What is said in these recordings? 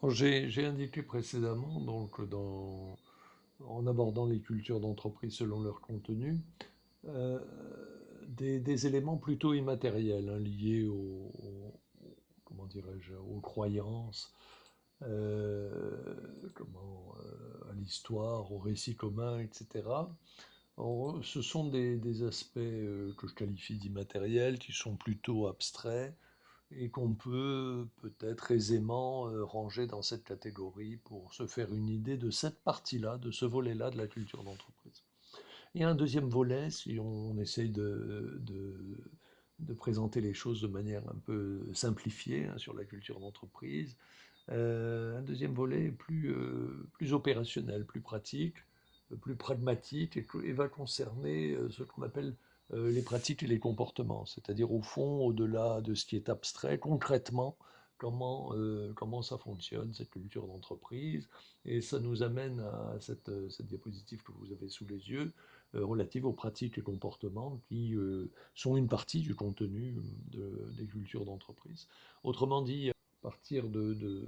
J'ai indiqué précédemment, en abordant les cultures d'entreprise selon leur contenu, euh, des éléments plutôt immatériels, hein, liés comment dirais-je, aux croyances, euh, à l'histoire, au récit commun, etc. Alors, ce sont des aspects que je qualifie d'immatériels, qui sont plutôt abstraits, et qu'on peut peut-être aisément ranger dans cette catégorie pour se faire une idée de cette partie-là, de ce volet-là de la culture d'entreprise. Il y a un deuxième volet, si on essaye de présenter les choses de manière un peu simplifiée, hein, sur la culture d'entreprise. Un deuxième volet plus opérationnel, plus pratique, plus pragmatique, et va concerner ce qu'on appelle les pratiques et les comportements, c'est-à-dire au fond, au-delà de ce qui est abstrait, concrètement, comment ça fonctionne, cette culture d'entreprise. Et ça nous amène à cette diapositive que vous avez sous les yeux, relative aux pratiques et comportements qui sont une partie du contenu des cultures d'entreprise. Autrement dit, partir de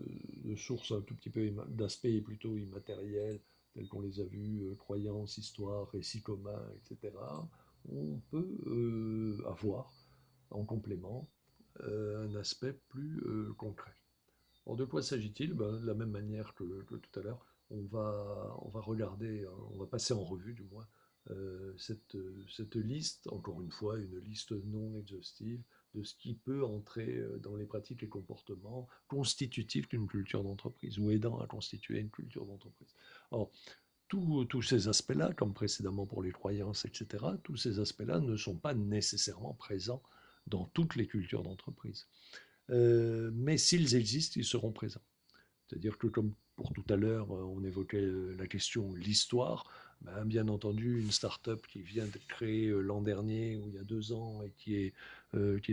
sources un tout petit peu, d'aspects plutôt immatériels, tels qu'on les a vus, croyances, histoire, récits communs, etc., on peut avoir en complément un aspect plus concret. Alors de quoi s'agit-il? Ben, de la même manière que tout à l'heure, on va regarder, on va passer en revue du moins cette liste, encore une fois, une liste non exhaustive de ce qui peut entrer dans les pratiques et comportements constitutifs d'une culture d'entreprise ou aidant à constituer une culture d'entreprise. Alors, tous ces aspects-là, comme précédemment pour les croyances, etc., tous ces aspects-là ne sont pas nécessairement présents dans toutes les cultures d'entreprise. Mais s'ils existent, ils seront présents. C'est-à-dire que comme pour tout à l'heure, on évoquait la question l'histoire, ben, bien entendu, une start-up qui vient de créer l'an dernier ou il y a 2 ans et qui est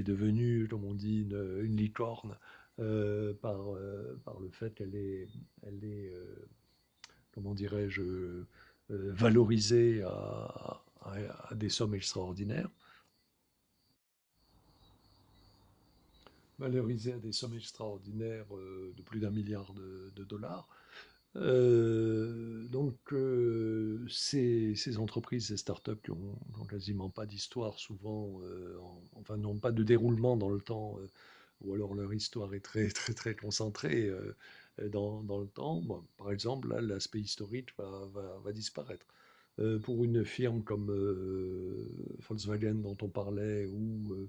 devenue, comme on dit, une licorne par le fait elle est comment dirais-je, valorisée à des sommes extraordinaires, valorisée à des sommes extraordinaires de plus d'1 milliard de dollars. Ces entreprises, ces startups qui ont quasiment pas d'histoire, souvent, enfin n'ont pas de déroulement dans le temps, ou alors leur histoire est très très très concentrée dans le temps. Bon, par exemple, là, l'aspect historique va disparaître. Pour une firme comme Volkswagen dont on parlait, ou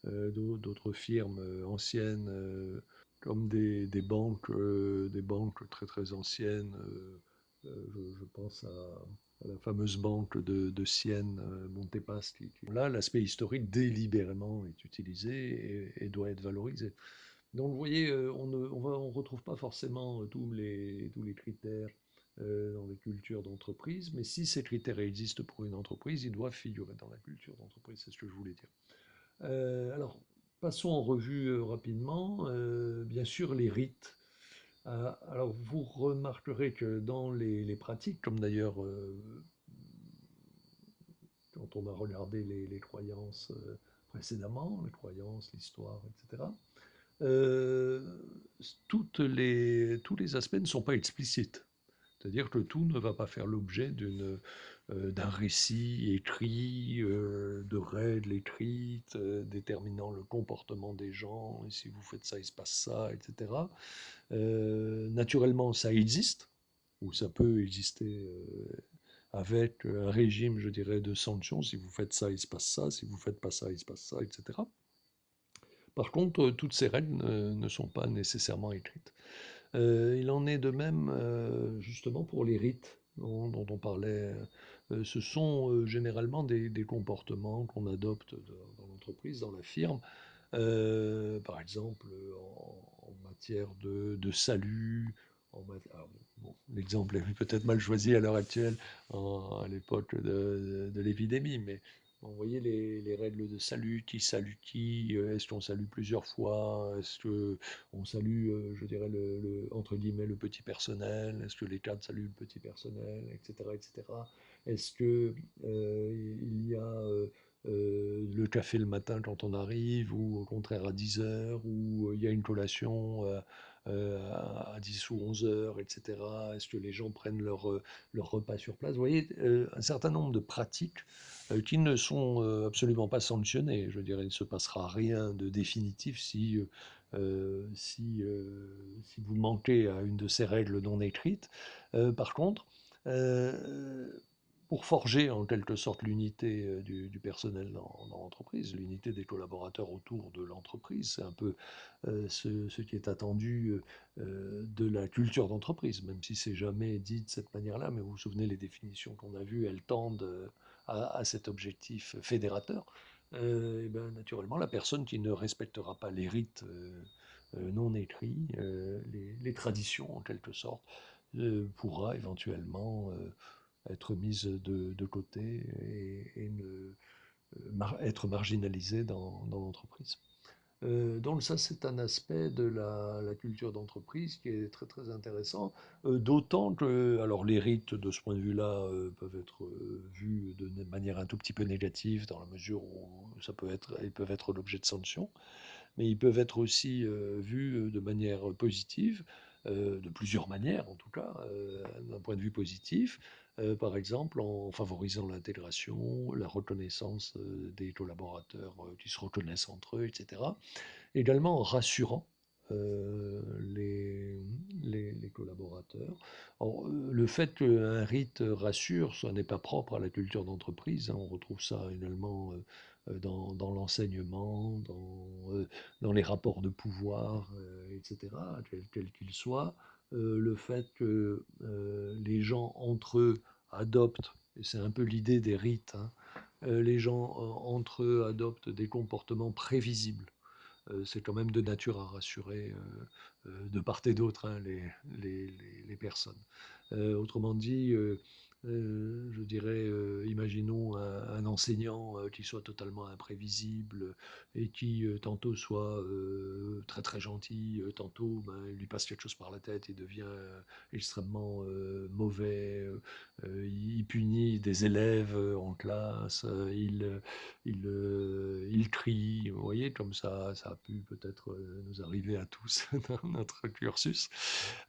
d'autres firmes anciennes, comme des banques très très anciennes. Je pense à la fameuse banque de Sienne, Montepaschi. Là, l'aspect historique délibérément est utilisé et doit être valorisé. Donc, vous voyez, on retrouve pas forcément tous les critères dans les cultures d'entreprise, mais si ces critères existent pour une entreprise, ils doivent figurer dans la culture d'entreprise, c'est ce que je voulais dire. Alors, passons en revue rapidement. Bien sûr, les rites. Alors, vous remarquerez que dans les pratiques, comme d'ailleurs quand on a regardé les croyances précédemment, les croyances, l'histoire, etc., euh, tous les aspects ne sont pas explicites. C'est-à-dire que tout ne va pas faire l'objet d'un récit écrit, de règles écrites, déterminant le comportement des gens, et si vous faites ça, il se passe ça, etc. Naturellement, ça existe, ou ça peut exister avec un régime, je dirais, de sanctions. Si vous faites ça, il se passe ça, si vous ne faites pas ça, il se passe ça, etc. Par contre, toutes ces règles ne sont pas nécessairement écrites. Il en est de même justement pour les rites dont on parlait. Ce sont généralement des comportements qu'on adopte dans l'entreprise, dans la firme. Par exemple, en matière de salut. Alors, bon, l'exemple est peut-être mal choisi à l'heure actuelle, à l'époque de l'épidémie, mais bon, vous voyez les règles de salut, qui salue qui, est-ce qu'on salue plusieurs fois, est-ce qu'on salue, je dirais, entre guillemets, le petit personnel, est-ce que les cadres saluent le petit personnel, etc., etc. Est-ce que il y a le café le matin quand on arrive, ou au contraire à 10 heures, ou il y a une collation à 10 ou 11 heures, etc. Est-ce que les gens prennent leur repas sur place? Vous voyez, un certain nombre de pratiques qui ne sont absolument pas sanctionnées. Je dirais, il ne se passera rien de définitif si vous manquez à une de ces règles non écrites. Par contre, euh, pour forger en quelque sorte l'unité du personnel dans l'entreprise, l'unité des collaborateurs autour de l'entreprise, c'est un peu ce qui est attendu de la culture d'entreprise, même si c'est jamais dit de cette manière-là, mais vous vous souvenez, les définitions qu'on a vues, elles tendent à cet objectif fédérateur. Et ben, naturellement, la personne qui ne respectera pas les rites non écrits, les traditions en quelque sorte, pourra éventuellement être mise de côté et être marginalisée dans l'entreprise. Donc ça, c'est un aspect de la culture d'entreprise qui est très très intéressant, d'autant que alors les rites de ce point de vue-là peuvent être vus de manière un tout petit peu négative dans la mesure où ils peuvent être l'objet de sanctions, mais ils peuvent être aussi vus de manière positive, de plusieurs manières en tout cas, d'un point de vue positif, par exemple en favorisant l'intégration, la reconnaissance des collaborateurs qui se reconnaissent entre eux, etc. Également en rassurant euh, les, les collaborateurs. Alors, le fait qu'un rite rassure, ça n'est pas propre à la culture d'entreprise, hein. On retrouve ça également dans l'enseignement, dans les rapports de pouvoir, etc., quels qu'ils soient. Le fait que les gens entre eux adoptent, et c'est un peu l'idée des rites, hein, les gens entre eux adoptent des comportements prévisibles. C'est quand même de nature à rassurer de part et d'autre, hein, les personnes. Autrement dit, je dirais, imaginons un enseignant qui soit totalement imprévisible et qui tantôt soit très très gentil, tantôt ben, il lui passe quelque chose par la tête et devient extrêmement mauvais, il punit des élèves en classe, il crie, vous voyez, comme ça a pu peut-être nous arriver à tous dans notre cursus.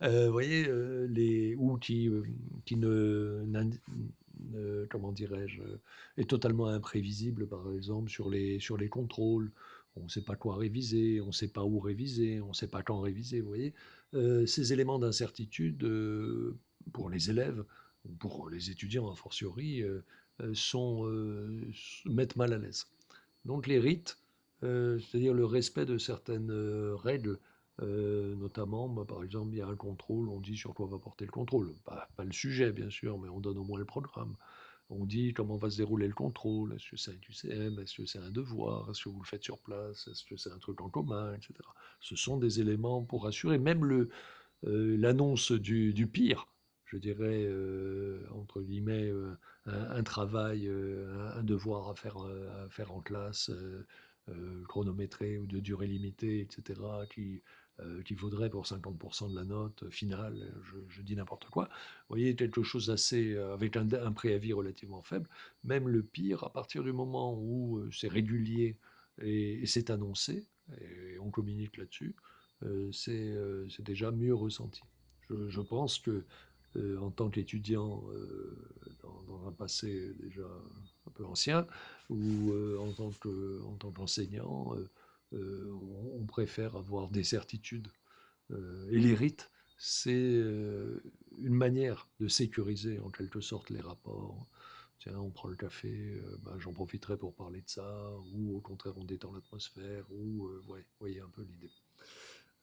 Vous voyez, ou qui comment dirais-je, est totalement imprévisible, par exemple, sur les contrôles. On ne sait pas quoi réviser, on ne sait pas où réviser, on ne sait pas quand réviser, vous voyez. Ces éléments d'incertitude, pour les élèves, ou pour les étudiants a fortiori, mettent mal à l'aise. Donc les rites, c'est-à-dire le respect de certaines règles, notamment, bah, par exemple, il y a un contrôle, on dit sur quoi va porter le contrôle. Pas le sujet, bien sûr, mais on donne au moins le programme. On dit comment va se dérouler le contrôle, est-ce que c'est un QCM, est-ce que c'est un devoir, est-ce que vous le faites sur place, est-ce que c'est un truc en commun, etc. Ce sont des éléments pour assurer, même l'annonce du pire, je dirais, entre guillemets, un travail, un devoir à faire en classe, chronométré ou de durée limitée, etc., qui vaudrait pour 50% de la note finale, je dis n'importe quoi. Vous voyez, quelque chose assez, avec un préavis relativement faible, même le pire, à partir du moment où c'est régulier et c'est annoncé, et on communique là-dessus, c'est déjà mieux ressenti. Je pense que en tant qu'étudiant dans un passé déjà un peu ancien, ou en tant qu'enseignant, on préfère avoir des certitudes. Et les rites, c'est une manière de sécuriser en quelque sorte les rapports. Tiens, on prend le café, ben, j'en profiterai pour parler de ça, ou au contraire on détend l'atmosphère, ou ouais, voyez un peu l'idée.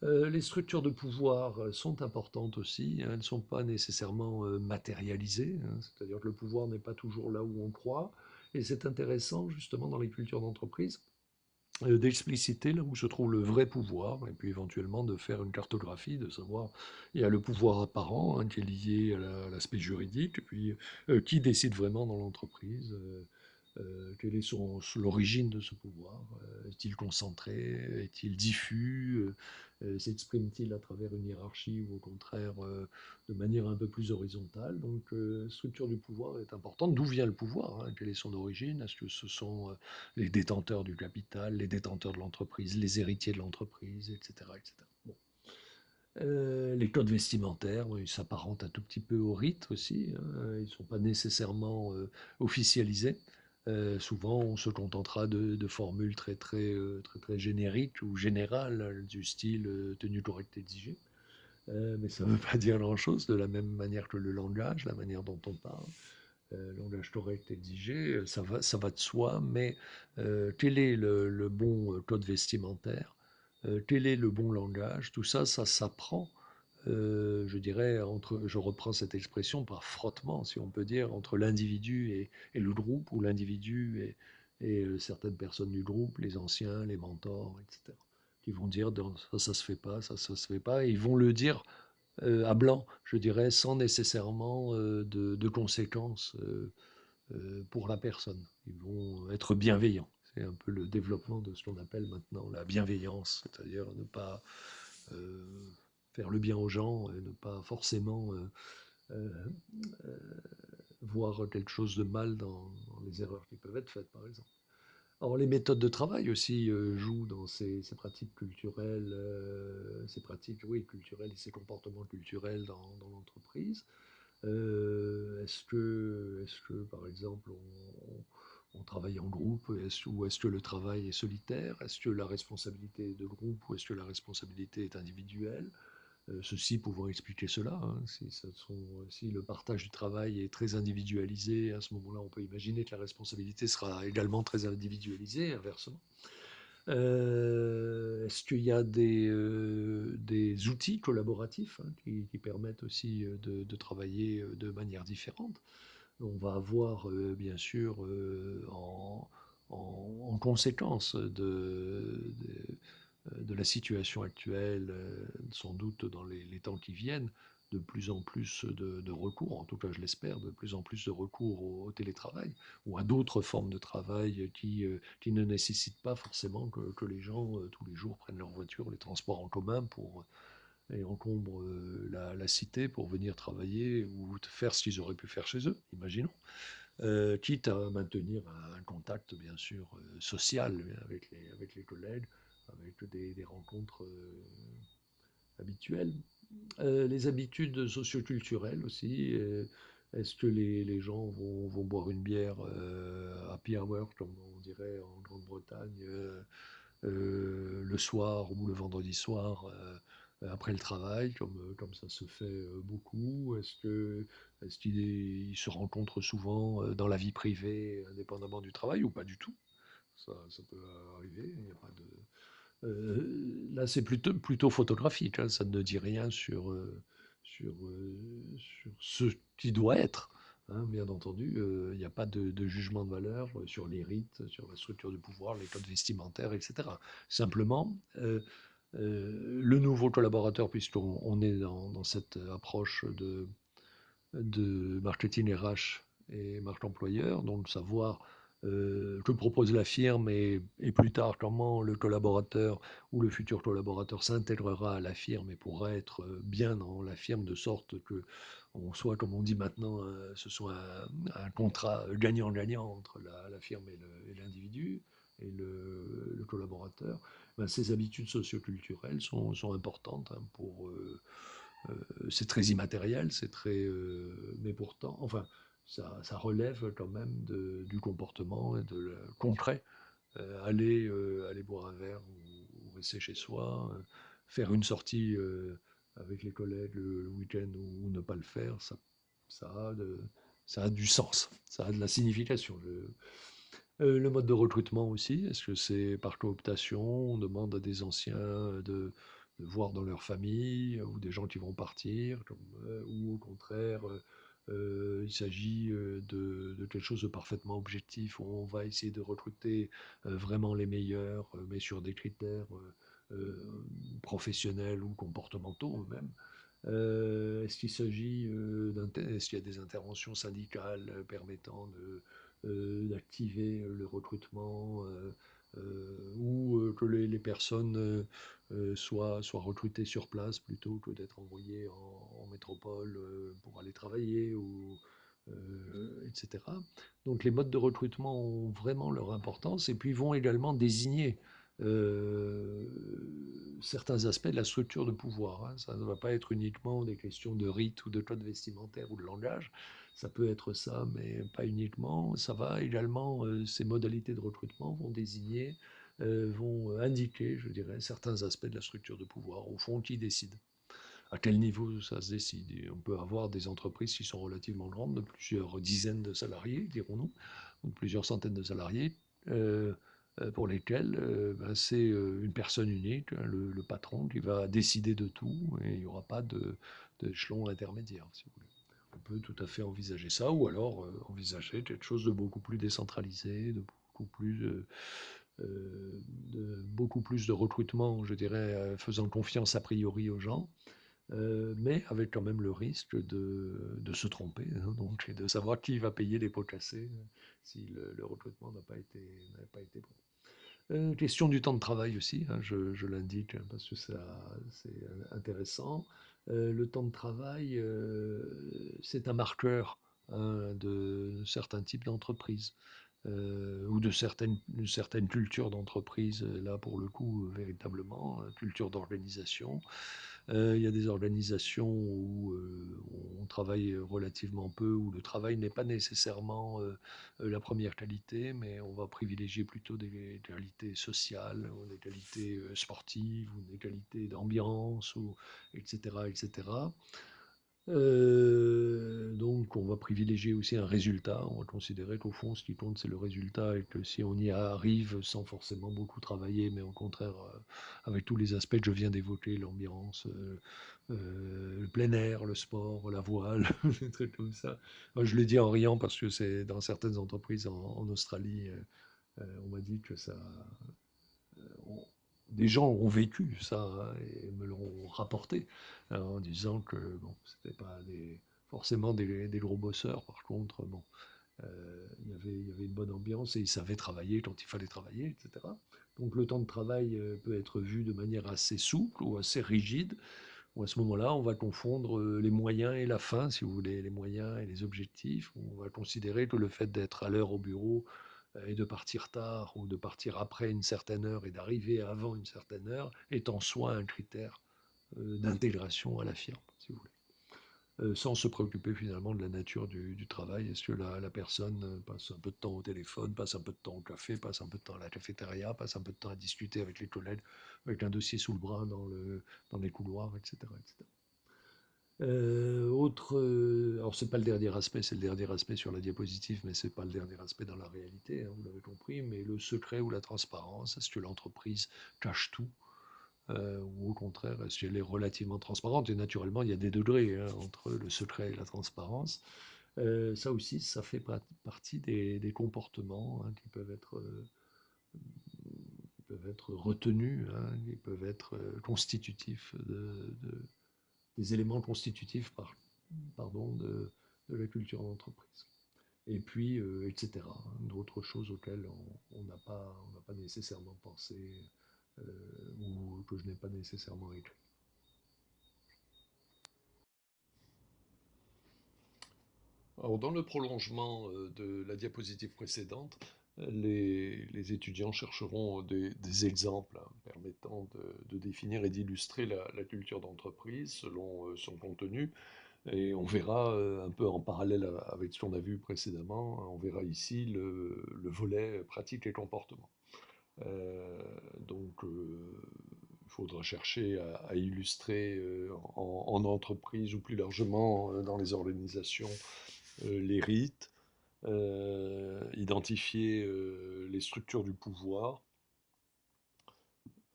Les structures de pouvoir sont importantes aussi, hein. Elles ne sont pas nécessairement matérialisées, hein. C'est-à-dire que le pouvoir n'est pas toujours là où on croit. Et c'est intéressant, justement, dans les cultures d'entreprise, d'expliciter là où se trouve le vrai pouvoir, et puis éventuellement de faire une cartographie, de savoir, il y a le pouvoir apparent, hein, qui est lié à l'aspect juridique, et puis qui décide vraiment dans l'entreprise, quelle est l'origine de ce pouvoir, est-il concentré, est-il diffus, s'exprime-t-il à travers une hiérarchie ou au contraire de manière un peu plus horizontale. Donc structure du pouvoir est importante. D'où vient le pouvoir, hein, quelle est son origine? Est-ce que ce sont les détenteurs du capital, les détenteurs de l'entreprise, les héritiers de l'entreprise, etc., etc. Bon. Les codes vestimentaires, oui, ils s'apparentent un tout petit peu aux rites aussi, hein, ils ne sont pas nécessairement officialisés. Souvent, on se contentera de formules très génériques ou générales, du style tenue correcte exigée. Mais ça ne veut pas dire grand-chose, de la même manière que le langage, la manière dont on parle. Langage correct exigé, ça va de soi, mais quel est le bon code vestimentaire? Quel est le bon langage? Tout ça, ça s'apprend, je dirais, je reprends cette expression par frottement, si on peut dire, entre l'individu et le groupe, ou l'individu et certaines personnes du groupe, les anciens, les mentors, etc., qui vont dire ça, ça se fait pas, ça se fait pas, et ils vont le dire à blanc, je dirais, sans nécessairement de conséquences pour la personne. Ils vont être bienveillants. C'est un peu le développement de ce qu'on appelle maintenant la bienveillance, c'est-à-dire ne pas euh, faire le bien aux gens et ne pas forcément euh, euh, voir quelque chose de mal dans les erreurs qui peuvent être faites, par exemple. Alors les méthodes de travail aussi jouent dans ces pratiques culturelles, ces pratiques, oui, culturelles et ces comportements culturels dans l'entreprise. Est-ce que, par exemple, on travaille en groupe, ou est-ce que le travail est solitaire? Est-ce que la responsabilité est de groupe ou est-ce que la responsabilité est individuelle? Ceci pouvant expliquer cela, hein. Si le partage du travail est très individualisé, à ce moment-là, on peut imaginer que la responsabilité sera également très individualisée, inversement. Est-ce qu'il y a des outils collaboratifs, hein, qui permettent aussi de travailler de manière différente? On va avoir bien sûr en conséquence de la situation actuelle, sans doute dans les temps qui viennent, de plus en plus de recours, en tout cas je l'espère, de plus en plus de recours au télétravail ou à d'autres formes de travail qui ne nécessitent pas forcément que les gens tous les jours prennent leur voiture, les transports en commun et encombrent la cité pour venir travailler ou faire ce qu'ils auraient pu faire chez eux, imaginons. Quitte à maintenir un contact, bien sûr, social avec les collègues, avec des rencontres habituelles. Les habitudes socioculturelles aussi. Est-ce que les gens vont boire une bière happy hour, comme on dirait en Grande-Bretagne, le soir ou le vendredi soir après le travail, comme ça se fait beaucoup? Est-ce qu'ils se rencontrent souvent dans la vie privée, indépendamment du travail, ou pas du tout? Ça peut arriver. Il y a pas de... Là, c'est plutôt photographique, hein, ça ne dit rien sur ce qui doit être, hein, bien entendu. Il n'y a pas de jugement de valeur sur les rites, sur la structure du pouvoir, les codes vestimentaires, etc. Simplement, le nouveau collaborateur, puisqu'on est dans cette approche de marketing RH et marque employeur, donc savoir que propose la firme et plus tard comment le collaborateur ou le futur collaborateur s'intégrera à la firme et pourra être bien dans la firme de sorte que on soit, comme on dit maintenant, ce soit un contrat gagnant-gagnant entre la firme et l'individu et le collaborateur. Ben, ces habitudes socioculturelles sont importantes, hein, pour c'est très immatériel, mais pourtant, enfin, ça relève quand même du comportement et concret. Aller boire un verre ou rester chez soi, faire une sortie avec les collègues le week-end ou ne pas le faire, ça a de- ça a du sens, ça a de la signification. Le mode de recrutement aussi, est-ce que c'est par cooptation? On demande à des anciens de voir dans leur famille ou des gens qui vont partir, ou au contraire, il s'agit de quelque chose de parfaitement objectif où on va essayer de recruter vraiment les meilleurs, mais sur des critères professionnels ou comportementaux même. Est-ce qu'il y a des interventions syndicales permettant d'activer le recrutement ou que les personnes soient recrutées sur place plutôt que d'être envoyées en métropole pour aller travailler etc. Donc les modes de recrutement ont vraiment leur importance et puis vont également désigner euh, certains aspects de la structure de pouvoir, hein. Ça ne va pas être uniquement des questions de rite ou de code vestimentaire ou de langage. Ça peut être ça, mais pas uniquement. Ça va également, ces modalités de recrutement vont désigner, vont indiquer, je dirais, certains aspects de la structure de pouvoir, au fond, qui décide. À quel niveau ça se décide? Et on peut avoir des entreprises qui sont relativement grandes, de plusieurs dizaines de salariés, dirons-nous, ou plusieurs centaines de salariés, euh, pour lesquels ben, c'est une personne unique, hein, le patron, qui va décider de tout, et il n'y aura pas d'échelon intermédiaire, si vous voulez. On peut tout à fait envisager ça, ou alors envisager quelque chose de beaucoup plus décentralisé, de beaucoup plus de recrutement, je dirais, faisant confiance a priori aux gens, mais avec quand même le risque de se tromper, hein, donc, et de savoir qui va payer les pots cassés si le recrutement n'a pas été bon. Question du temps de travail aussi, hein, je l'indique hein, parce que c'est intéressant. Le temps de travail, c'est un marqueur hein, de certains types d'entreprises ou de certaines cultures d'entreprise, là pour le coup, véritablement, culture d'organisation. Il y a des organisations où on travaille relativement peu, où le travail n'est pas nécessairement la première qualité, mais on va privilégier plutôt des qualités sociales, ou des qualités sportives, ou des qualités d'ambiance, ou, etc., etc. Donc on va privilégier aussi un résultat. On va considérer qu'au fond, ce qui compte, c'est le résultat et que si on y arrive sans forcément beaucoup travailler, mais au contraire, avec tous les aspects que je viens d'évoquer, l'ambiance, le plein air, le sport, la voile, des trucs comme ça. Moi, je le dis en riant parce que c'est dans certaines entreprises en Australie, on m'a dit que ça, on- des gens ont vécu ça hein, et me l'ont rapporté hein, en disant que bon, c'était pas forcément des gros bosseurs. Par contre, bon, il y avait une bonne ambiance et ils savaient travailler quand il fallait travailler, etc. Donc le temps de travail peut être vu de manière assez souple ou assez rigide. Ou à ce moment-là, on va confondre les moyens et la fin, si vous voulez, les moyens et les objectifs. On va considérer que le fait d'être à l'heure au bureau et de partir tard ou de partir après une certaine heure et d'arriver avant une certaine heure est en soi un critère d'intégration à la firme, si vous voulez. Sans se préoccuper finalement de la nature du travail. Est-ce que la personne passe un peu de temps au téléphone, passe un peu de temps au café, passe un peu de temps à la cafétéria, passe un peu de temps à discuter avec les collègues, avec un dossier sous le bras dans les couloirs, etc. etc. Alors c'est pas le dernier aspect, c'est le dernier aspect sur la diapositive, mais c'est pas le dernier aspect dans la réalité, hein, vous l'avez compris, mais le secret ou la transparence, est-ce que l'entreprise cache tout ou au contraire, est-ce qu'elle est relativement transparente? Et naturellement, il y a des degrés hein, entre le secret et la transparence. Ça aussi, ça fait partie des comportements hein, qui peuvent être retenus, hein, qui peuvent être constitutifs des éléments constitutifs pardon, de la culture d'entreprise. Et puis, etc. hein, d'autres choses auxquelles on n'a pas nécessairement pensé euh, ou que je n'ai pas nécessairement écrit. Alors, dans le prolongement de la diapositive précédente, les étudiants chercheront des exemples hein, permettant de définir et d'illustrer la culture d'entreprise selon son contenu. Et on verra un peu en parallèle avec ce qu'on a vu précédemment, hein, on verra ici le volet pratique et comportement. Euh, donc, il faudra chercher à illustrer en entreprise ou plus largement dans les organisations les rites, identifier les structures du pouvoir,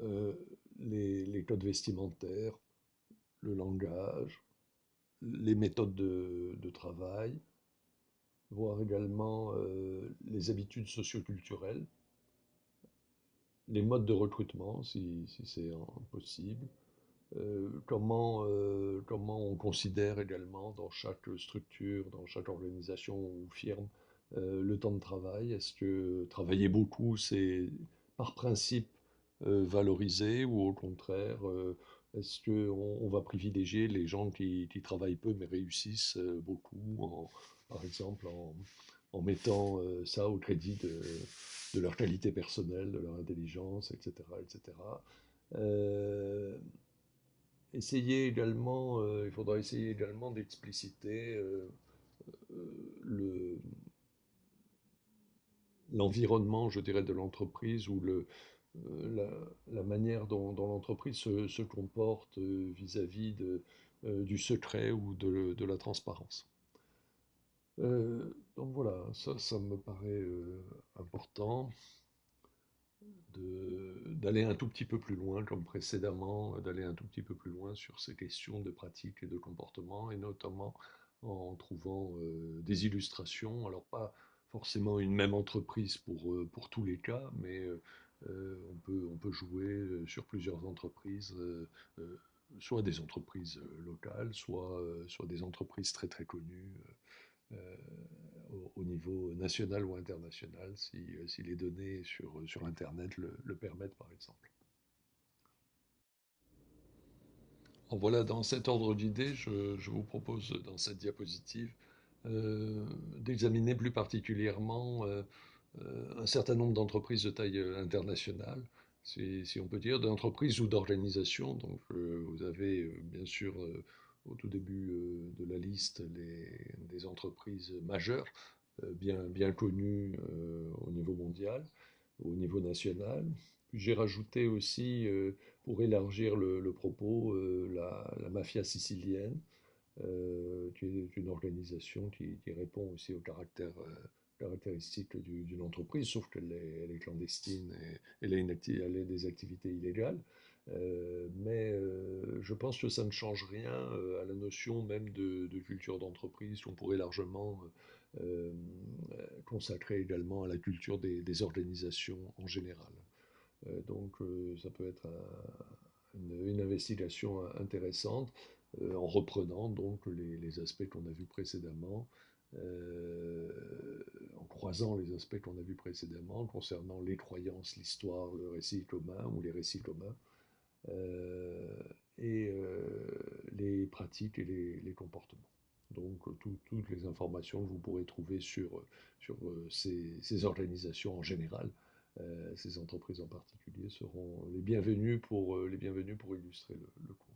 euh, les codes vestimentaires, le langage, les méthodes de travail, voir également les habitudes socioculturelles, les modes de recrutement si c'est possible, comment on considère également dans chaque structure, dans chaque organisation ou firme, le temps de travail. Est-ce que travailler beaucoup, c'est par principe valorisé ou au contraire, est-ce qu'on va privilégier les gens qui travaillent peu mais réussissent beaucoup, par exemple en mettant ça au crédit de leur qualité personnelle, de leur intelligence, etc., etc. Euh, il faudra essayer également d'expliciter le, l'environnement, je dirais, de l'entreprise ou la manière dont l'entreprise se comporte vis-à-vis du secret ou de la transparence. Donc voilà, ça me paraît important d'aller un tout petit peu plus loin, comme précédemment, d'aller un tout petit peu plus loin sur ces questions de pratique et de comportement, et notamment en trouvant des illustrations. Alors pas forcément une même entreprise pour tous les cas, mais on peut jouer sur plusieurs entreprises, soit des entreprises locales, soit des entreprises très très connues euh, au niveau national ou international, si les données sur Internet le permettent, par exemple. En voilà, dans cet ordre d'idées, je vous propose dans cette diapositive d'examiner plus particulièrement un certain nombre d'entreprises de taille internationale, si on peut dire, d'entreprises ou d'organisations. Donc, vous avez bien sûr au tout début de la liste des entreprises majeures, bien connues au niveau mondial, au niveau national. Puis j'ai rajouté aussi, pour élargir le propos, la mafia sicilienne, qui est une organisation qui répond aussi aux caractéristiques d'une entreprise, sauf elle est clandestine et elle a des activités illégales. Mais je pense que ça ne change rien à la notion même de culture d'entreprise qu'on pourrait largement euh, consacrer également à la culture des organisations en général. Donc ça peut être une investigation intéressante en reprenant donc les aspects qu'on a vus précédemment, euh, en croisant les aspects qu'on a vus précédemment concernant les croyances, l'histoire, le récit commun ou les récits communs, euh, et les pratiques et les comportements. Donc toutes les informations que vous pourrez trouver sur ces organisations en général, ces entreprises en particulier, seront les bienvenues pour illustrer le cours.